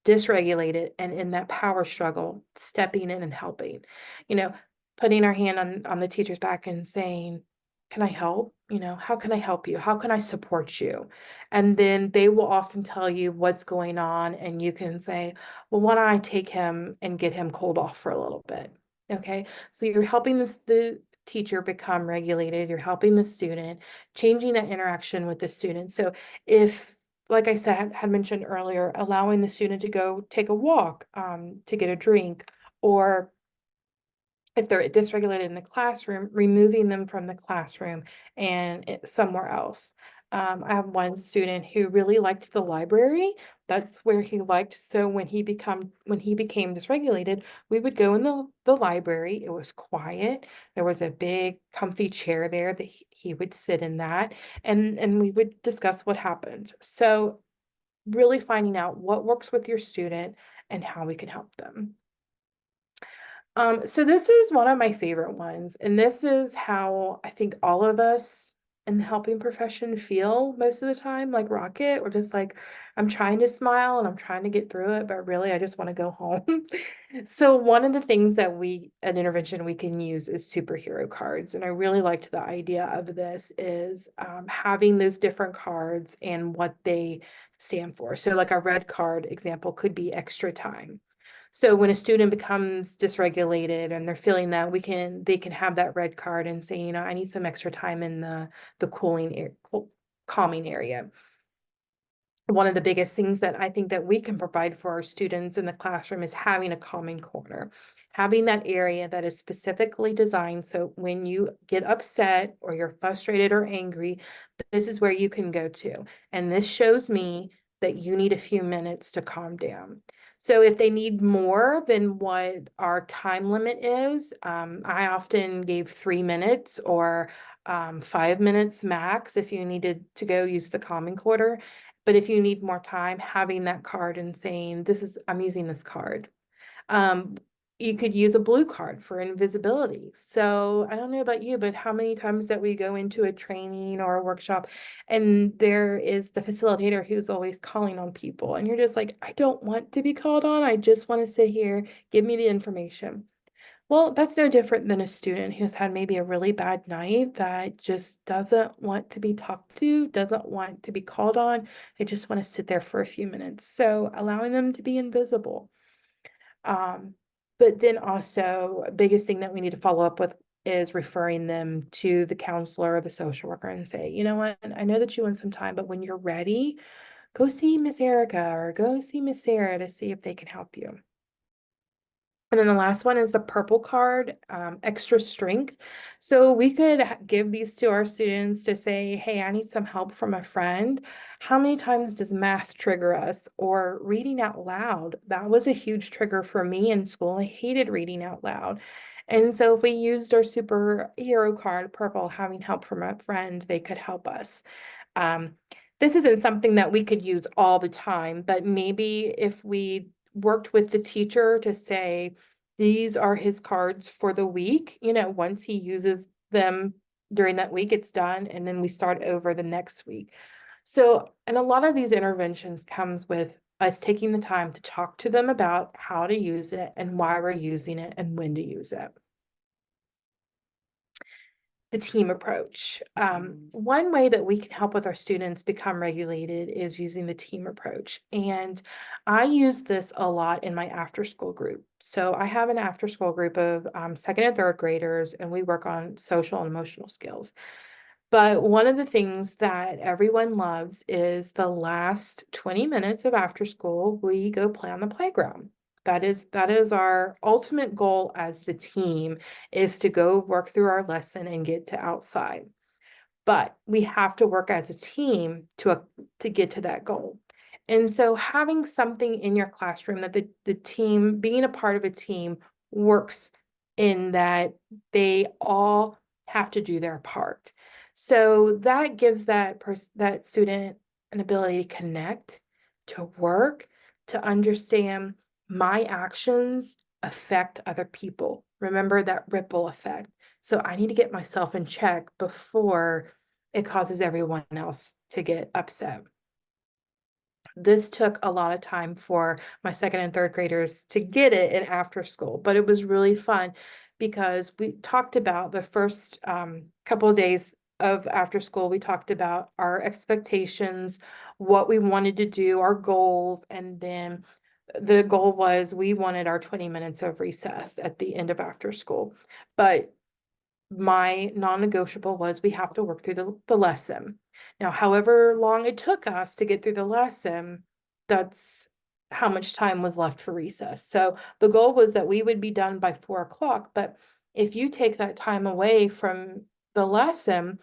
dysregulated and in that power struggle, stepping in and helping, you know, putting our hand on the teacher's back and saying, can I help? How can I help you? How can I support you? And then they will often tell you what's going on, and you can say, well, why don't I take him and get him cooled off for a little bit? Okay. So you're helping the teacher become regulated, you're helping the student, changing that interaction with the student. So if, like I said, had mentioned earlier, allowing the student to go take a walk, to get a drink, or if they're dysregulated in the classroom, removing them from the classroom and somewhere else. I have one student who really liked the library. That's where he liked. So when he became dysregulated, we would go in the library. It was quiet. There was a big comfy chair there that he would sit in that, and we would discuss what happened. So really finding out what works with your student and how we can help them. So this is one of my favorite ones, and this is how I think all of us in the helping profession feel most of the time, like Rocket. We're just like, I'm trying to smile and I'm trying to get through it, but really I just want to go home. So one of the things that an intervention we can use is superhero cards. And I really liked the idea of this is having those different cards and what they stand for. So like a red card example could be extra time. So when a student becomes dysregulated and they're feeling that, they can have that red card and say, I need some extra time in the calming area. One of the biggest things that I think that we can provide for our students in the classroom is having a calming corner, having that area that is specifically designed. So when you get upset or you're frustrated or angry, this is where you can go to. And this shows me that you need a few minutes to calm down. So if they need more than what our time limit is, I often gave 3 minutes or 5 minutes max if you needed to go use the calming quarter. But if you need more time, having that card and saying, I'm using this card. Um, you could use a blue card for invisibility. So I don't know about you, but how many times that we go into a training or a workshop and there is the facilitator who's always calling on people, and you're just like, I don't want to be called on. I just want to sit here, give me the information. Well, that's no different than a student who's had maybe a really bad night that just doesn't want to be talked to, doesn't want to be called on. They just want to sit there for a few minutes. So allowing them to be invisible. Um, but then also, biggest thing that we need to follow up with is referring them to the counselor or the social worker and say, you know what, I know that you want some time, but when you're ready, go see Miss Erica or go see Miss Sarah to see if they can help you. And then the last one is the purple card, extra strength. So we could give these to our students to say, hey, I need some help from a friend. How many times does math trigger us? Or reading out loud? That was a huge trigger for me in school. I hated reading out loud. And so if we used our superhero card, purple, having help from a friend, they could help us. Um, this isn't something that we could use all the time, but maybe if we worked with the teacher to say, these are his cards for the week, once he uses them during that week, it's done, and then we start over the next week. So, and a lot of these interventions comes with us taking the time to talk to them about how to use it and why we're using it and when to use it. The team approach. One way that we can help with our students become regulated is using the team approach. And I use this a lot in my after school group. So I have an after school group of second and third graders, and we work on social and emotional skills. But one of the things that everyone loves is the last 20 minutes of after school, we go play on the playground. That is our ultimate goal as the team, is to go work through our lesson and get to outside. but we have to work as a team to get to that goal. And so having something in your classroom that the team, being a part of a team, works in that they all have to do their part. So that gives that student an ability to connect, to work, to understand my actions affect other people. Remember that ripple effect. So I need to get myself in check before it causes everyone else to get upset. This took a lot of time for my second and third graders to get it in after school, but it was really fun because we talked about the first couple of days of after school. We talked about our expectations, what we wanted to do, our goals, and then the goal was we wanted our 20 minutes of recess at the end of after school. But my non-negotiable was we have to work through the lesson. Now, however long it took us to get through the lesson, that's how much time was left for recess. So the goal was that we would be done by 4 o'clock. But if you take that time away from the lesson,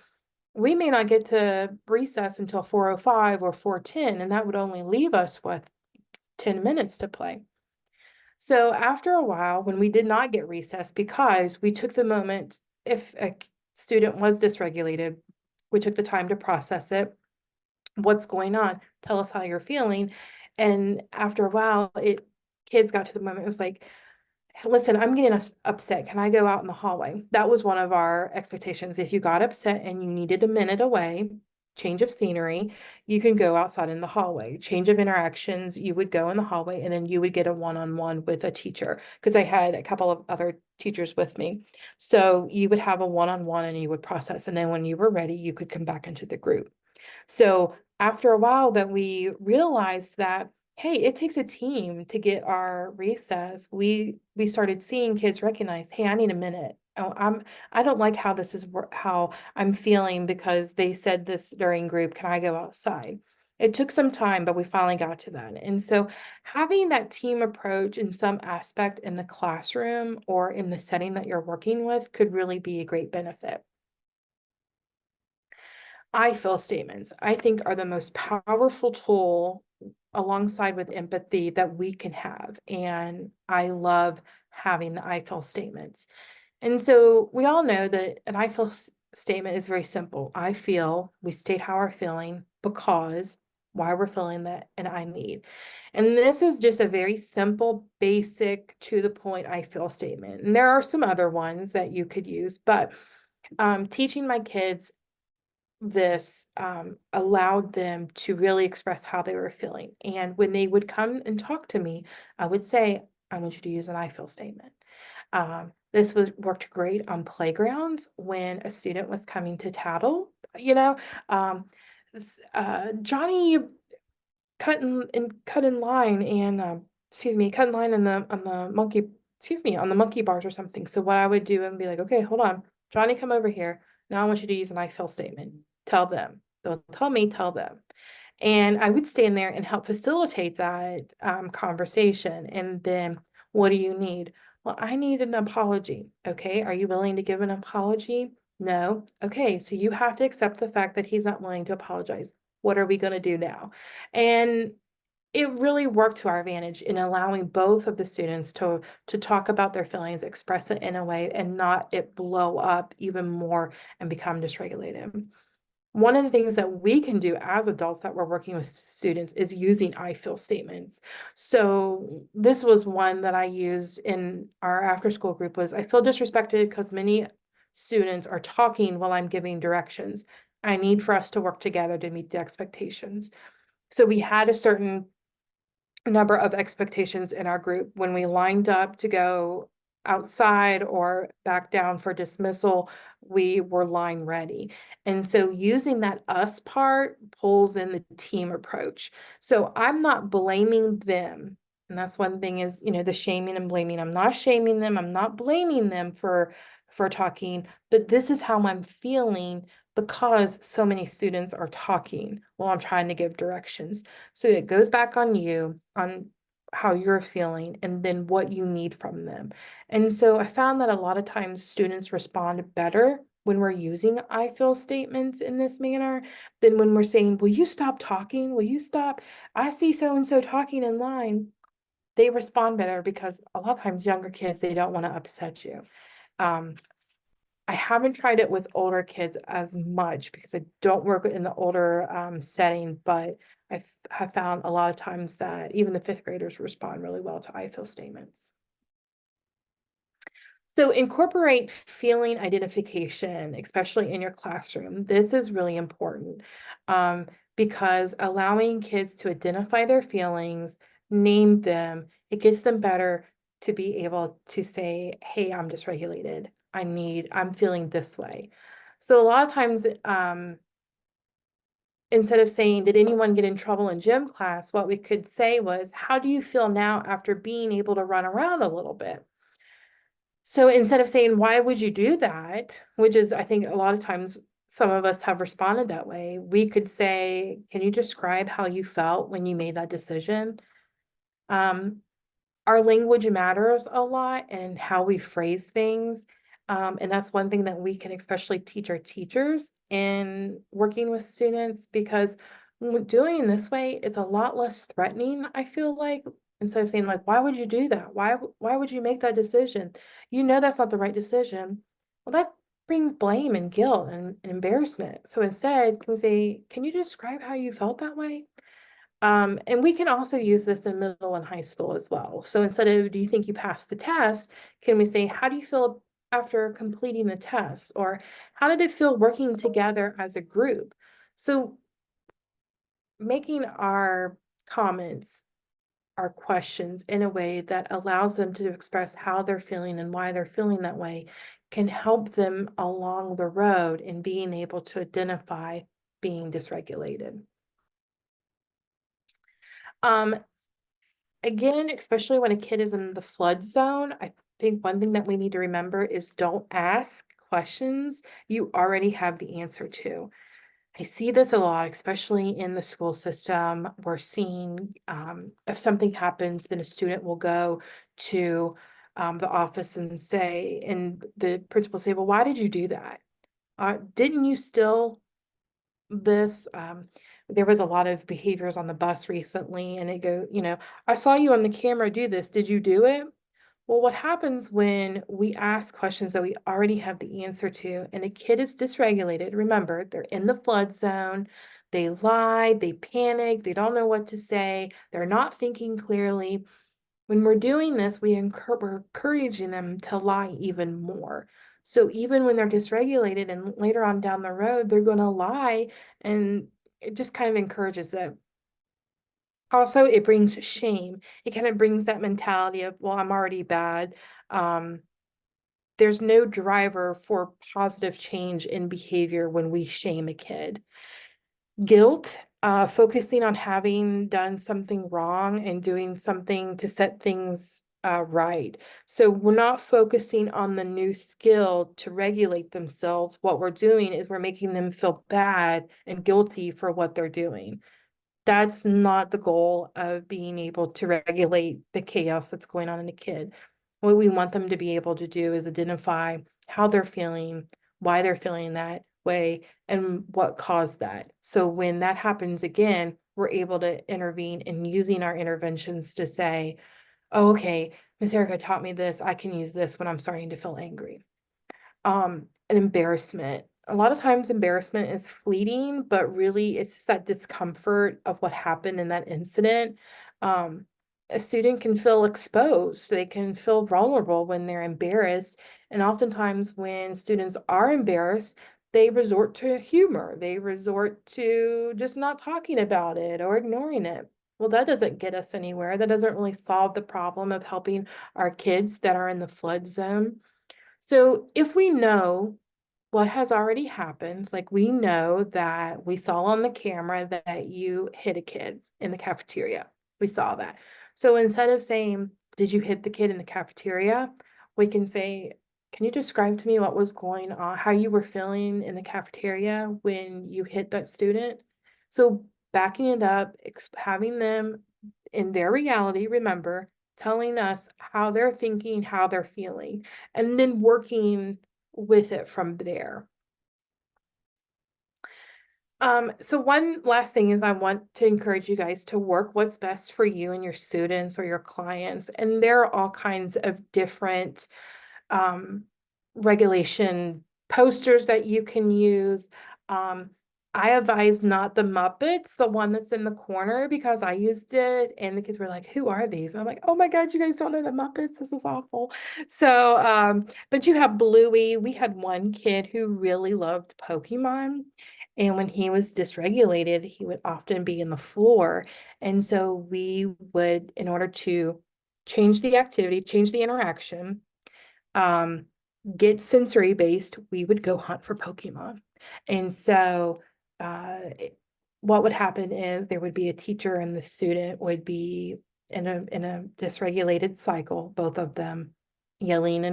we may not get to recess until 4:05 or 4:10, and that would only leave us with 10 minutes to play. So after a while, when we did not get recess because we took the moment, if a student was dysregulated, we took the time to process it. What's going on? Tell us how you're feeling. And after a while, kids got to the moment, it was like, listen, I'm getting upset. Can I go out in the hallway? That was one of our expectations. If you got upset and you needed a minute away, change of scenery, you can go outside in the hallway. Change of interactions, you would go in the hallway and then you would get a one-on-one with a teacher because I had a couple of other teachers with me. So you would have a one-on-one and you would process. And then when you were ready, you could come back into the group. So after a while that we realized that, hey, it takes a team to get our recess, we started seeing kids recognize, hey, I need a minute. Oh, I don't like how this is how I'm feeling because they said this during group. Can I go outside? It took some time, but we finally got to that. And so having that team approach in some aspect in the classroom or in the setting that you're working with could really be a great benefit. I feel statements, I think, are the most powerful tool alongside with empathy that we can have. And I love having the I feel statements. And so we all know that an I feel statement is very simple. I feel, we state how we're feeling because why we're feeling that, and I need. And this is just a very simple, basic, to the point I feel statement. And there are some other ones that you could use, but teaching my kids this allowed them to really express how they were feeling. And when they would come and talk to me, I would say, I want you to use an I feel statement. This worked great on playgrounds when a student was coming to tattle, um, Johnny cut in line and excuse me, cut in line on the monkey, excuse me, on the monkey bars or something. So what I would do and be like, okay, hold on, Johnny, come over here. Now I want you to use an I feel statement. Tell them. Don't tell me, tell them. And I would stand there and help facilitate that conversation. And then, what do you need? Well, I need an apology. Okay. Are you willing to give an apology? No. Okay. So you have to accept the fact that he's not willing to apologize. What are we going to do now? And it really worked to our advantage in allowing both of the students to talk about their feelings, express it in a way, and not it blow up even more and become dysregulated. One of the things that we can do as adults that we're working with students is using I feel statements. So this was one that I used in our after school group was I feel disrespected because many students are talking while I'm giving directions. I need for us to work together to meet the expectations. So we had a certain number of expectations in our group when we lined up to go outside or back down for dismissal, we were line ready. And so using that us part pulls in the team approach. So I'm not blaming them. And that's one thing is, the shaming and blaming. I'm not shaming them. I'm not blaming them for talking, but this is how I'm feeling because so many students are talking while I'm trying to give directions. So it goes back on you, on how you're feeling, and then what you need from them. And so I found that a lot of times students respond better when we're using I feel statements in this manner than when we're saying, will you stop talking? Will you stop? I see so and so talking in line. They respond better because a lot of times younger kids, they don't want to upset you. Um, I haven't tried it with older kids as much because I don't work in the older setting, but have found a lot of times that even the fifth graders respond really well to I feel statements. So incorporate feeling identification, especially in your classroom. This is really important um, because allowing kids to identify their feelings, name them, it gets them better to be able to say, hey, I'm dysregulated. I'm feeling this way. So a lot of times, instead of saying, did anyone get in trouble in gym class? What we could say was, how do you feel now after being able to run around a little bit? So instead of saying, why would you do that? Which is, I think a lot of times some of us have responded that way. We could say, can you describe how you felt when you made that decision? Um, our language matters a lot and how we phrase things. And that's one thing that we can especially teach our teachers in working with students because when we're doing this way, it's a lot less threatening, I feel like, instead of saying like, why would you do that? Why would you make that decision? You know that's not the right decision. Well, that brings blame and guilt and embarrassment. So instead, can we say, can you describe how you felt that way? And we can also use this in middle and high school as well. So instead of, do you think you passed the test? Can we say, how do you feel after completing the test? Or how did it feel working together as a group? So making our comments, our questions in a way that allows them to express how they're feeling and why they're feeling that way can help them along the road in being able to identify being dysregulated. Um, Again, especially when a kid is in the flood zone, I think one thing that we need to remember is don't ask questions you already have the answer to. I see this a lot, especially in the school system. We're seeing if something happens, then a student will go to the office and say, and the principal say, well, why did you do that? Didn't you still this? There was a lot of behaviors on the bus recently, and it go, I saw you on the camera do this. Did you do it? Well, what happens when we ask questions that we already have the answer to, and a kid is dysregulated? Remember, they're in the flood zone. They lie, they panic, they don't know what to say, they're not thinking clearly. When we're doing this, we're encouraging them to lie even more. So even when they're dysregulated and later on down the road, they're going to lie, and it just kind of encourages it. Also, it brings shame. It kind of brings that mentality of, well, I'm already bad. Um, there's no driver for positive change in behavior when we shame a kid. Guilt, focusing on having done something wrong and doing something to set things right. So we're not focusing on the new skill to regulate themselves. What we're doing is we're making them feel bad and guilty for what they're doing. That's not the goal of being able to regulate the chaos that's going on in a kid. What we want them to be able to do is identify how they're feeling, why they're feeling that way, and what caused that. So when that happens again, we're able to intervene in using our interventions to say, oh, okay, Miss Erica taught me this. I can use this when I'm starting to feel angry. An embarrassment. A lot of times embarrassment is fleeting, but really it's just that discomfort of what happened in that incident. Um, a student can feel exposed, they can feel vulnerable when they're embarrassed. And oftentimes when students are embarrassed, they resort to humor, they resort to just not talking about it or ignoring it. Well, that doesn't get us anywhere. That doesn't really solve the problem of helping our kids that are in the flood zone. So if we know what has already happened, like we know that we saw on the camera that you hit a kid in the cafeteria. We saw that. So instead of saying, did you hit the kid in the cafeteria? We can say, can you describe to me what was going on, how you were feeling in the cafeteria when you hit that student? So backing it up, having them in their reality, remember, telling us how they're thinking, how they're feeling, and then working with it from there. So one last thing is I want to encourage you guys to work what's best for you and your students or your clients. And there are all kinds of different um, regulation posters that you can use. Um, I advise not the Muppets, the one that's in the corner, because I used it and the kids were like, "Who are these?" And I'm like, "Oh my God, you guys don't know the Muppets. This is awful." So, but you have Bluey. We had one kid who really loved Pokemon. And when he was dysregulated, he would often be in the floor. And so we would, in order to change the activity, change the interaction, um, get sensory based, we would go hunt for Pokemon. And so what would happen is there would be a teacher and the student would be in a dysregulated cycle, both of them yelling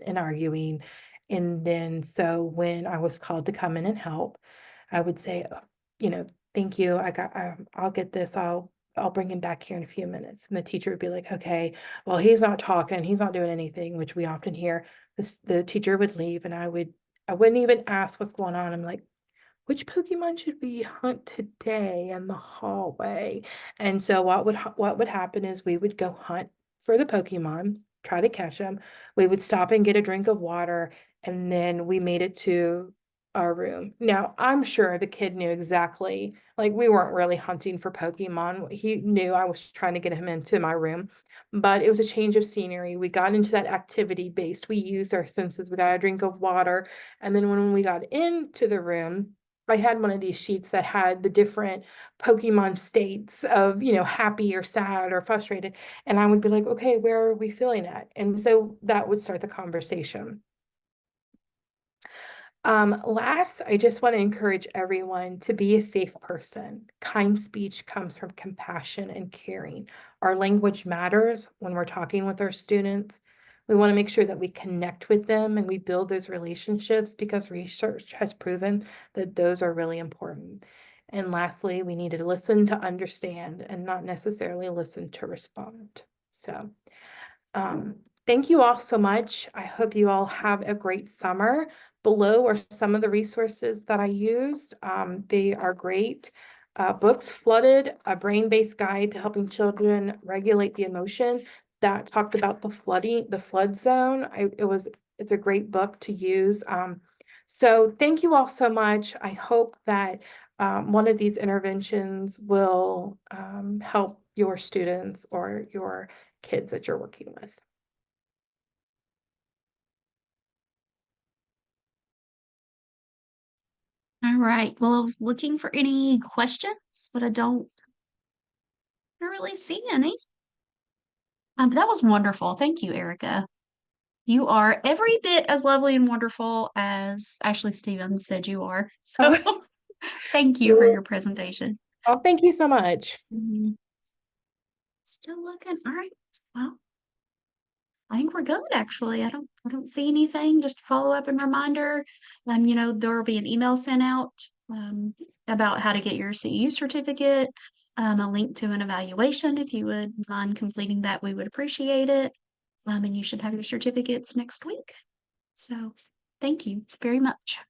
and arguing. And then so when I was called to come in and help, I would say, "Oh, you know, thank you. I'll get this. I'll bring him back here in a few minutes." And the teacher would be like, "Okay, well, he's not talking, he's not doing anything," which we often hear. The teacher would leave and I wouldn't even ask what's going on. I'm like, which Pokemon should we hunt today in the hallway? And so what would happen is we would go hunt for the Pokemon, try to catch them. We would stop and get a drink of water, and then we made it to our room. Now, I'm sure the kid knew exactly, like we weren't really hunting for Pokemon. He knew I was trying to get him into my room, but it was a change of scenery. We got into that activity based. We used our senses. We got a drink of water, and then when we got into the room, I had one of these sheets that had the different Pokemon states of, happy or sad or frustrated. And I would be like, okay, where are we feeling at? And so that would start the conversation. Last, I just want to encourage everyone to be a safe person. Kind speech comes from compassion and caring. Our language matters when we're talking with our students. We want to make sure that we connect with them and we build those relationships because research has proven that those are really important. And lastly, we need to listen to understand and not necessarily listen to respond. So, um, thank you all so much. I hope you all have a great summer. Below are some of the resources that I used. They are great. Books Flooded, a brain-based guide to helping children regulate the emotion that talked about the flood zone. It's a great book to use. So thank you all so much. I hope that one of these interventions will help your students or your kids that you're working with. All right. Well, I was looking for any questions, but I don't really see any. But that was wonderful. Thank you, Erica. You are every bit as lovely and wonderful as Ashley Stevens said you are. So Oh, thank you for your presentation. oh, thank you so much. Mhm. Still looking. All right. Well, I think we're good actually. I don't see anything. Just a follow up and reminder. There will be an email sent out about how to get your CEU certificate, a link to an evaluation. If you would mind completing that, we would appreciate it. And you should have your certificates next week. So thank you very much.